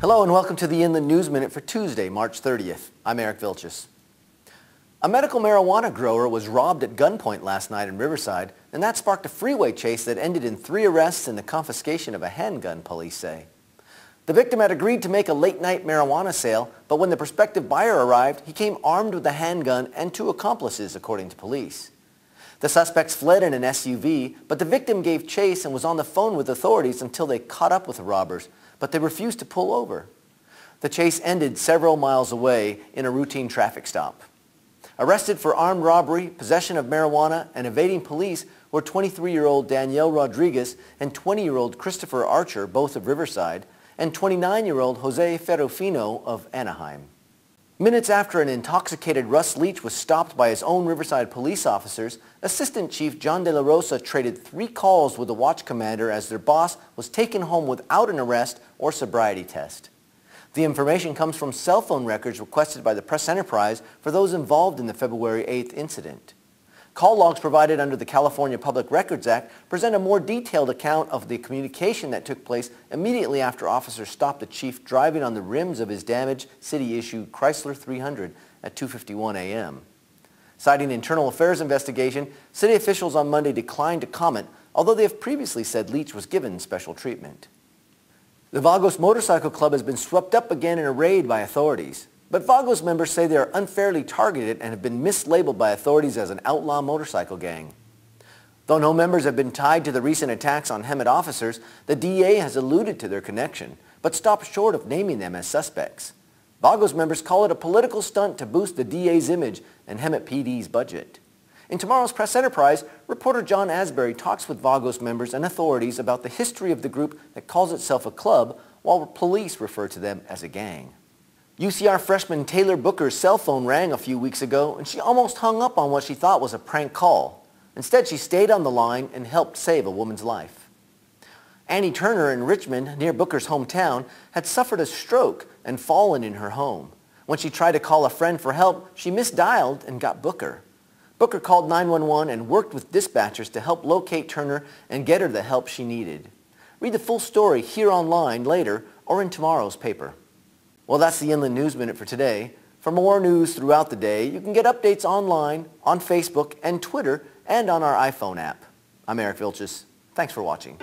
Hello and welcome to the Inland News Minute for Tuesday, March 30th. I'm Eric Vilchis. A medical marijuana grower was robbed at gunpoint last night in Riverside, and that sparked a freeway chase that ended in 3 arrests and the confiscation of a handgun, police say. The victim had agreed to make a late-night marijuana sale, but when the prospective buyer arrived, he came armed with a handgun and 2 accomplices, according to police. The suspects fled in an SUV, but the victim gave chase and was on the phone with authorities until they caught up with the robbers, but they refused to pull over. The chase ended several miles away in a routine traffic stop. Arrested for armed robbery, possession of marijuana, and evading police were 23-year-old Danielle Rodriguez and 20-year-old Christopher Archer, both of Riverside, and 29-year-old Jose Ferrufino of Anaheim. Minutes after an intoxicated Russ Leach was stopped by his own Riverside police officers, Assistant Chief John De La Rosa traded 3 calls with the watch commander as their boss was taken home without an arrest or sobriety test. The information comes from cell phone records requested by the press enterprise for those involved in the February 8th incident. Call logs provided under the California Public Records Act present a more detailed account of the communication that took place immediately after officers stopped the chief driving on the rims of his damaged city-issued Chrysler 300 at 2:51 a.m. Citing internal affairs investigation, city officials on Monday declined to comment, although they have previously said Leach was given special treatment. The Vagos Motorcycle Club has been swept up again in a raid by authorities. But Vagos members say they are unfairly targeted and have been mislabeled by authorities as an outlaw motorcycle gang. Though no members have been tied to the recent attacks on Hemet officers, the DA has alluded to their connection, but stopped short of naming them as suspects. Vagos members call it a political stunt to boost the DA's image and Hemet PD's budget. In tomorrow's Press Enterprise, reporter John Asbury talks with Vagos members and authorities about the history of the group that calls itself a club, while police refer to them as a gang. UCR freshman Taylor Booker's cell phone rang a few weeks ago, and she almost hung up on what she thought was a prank call. Instead, she stayed on the line and helped save a woman's life. Annie Turner in Richmond, near Booker's hometown, had suffered a stroke and fallen in her home. When she tried to call a friend for help, she misdialed and got Booker. Booker called 911 and worked with dispatchers to help locate Turner and get her the help she needed. Read the full story here online later or in tomorrow's paper. Well, that's the Inland News Minute for today. For more news throughout the day, you can get updates online, on Facebook and Twitter, and on our iPhone app. I'm Eric Vilchis. Thanks for watching.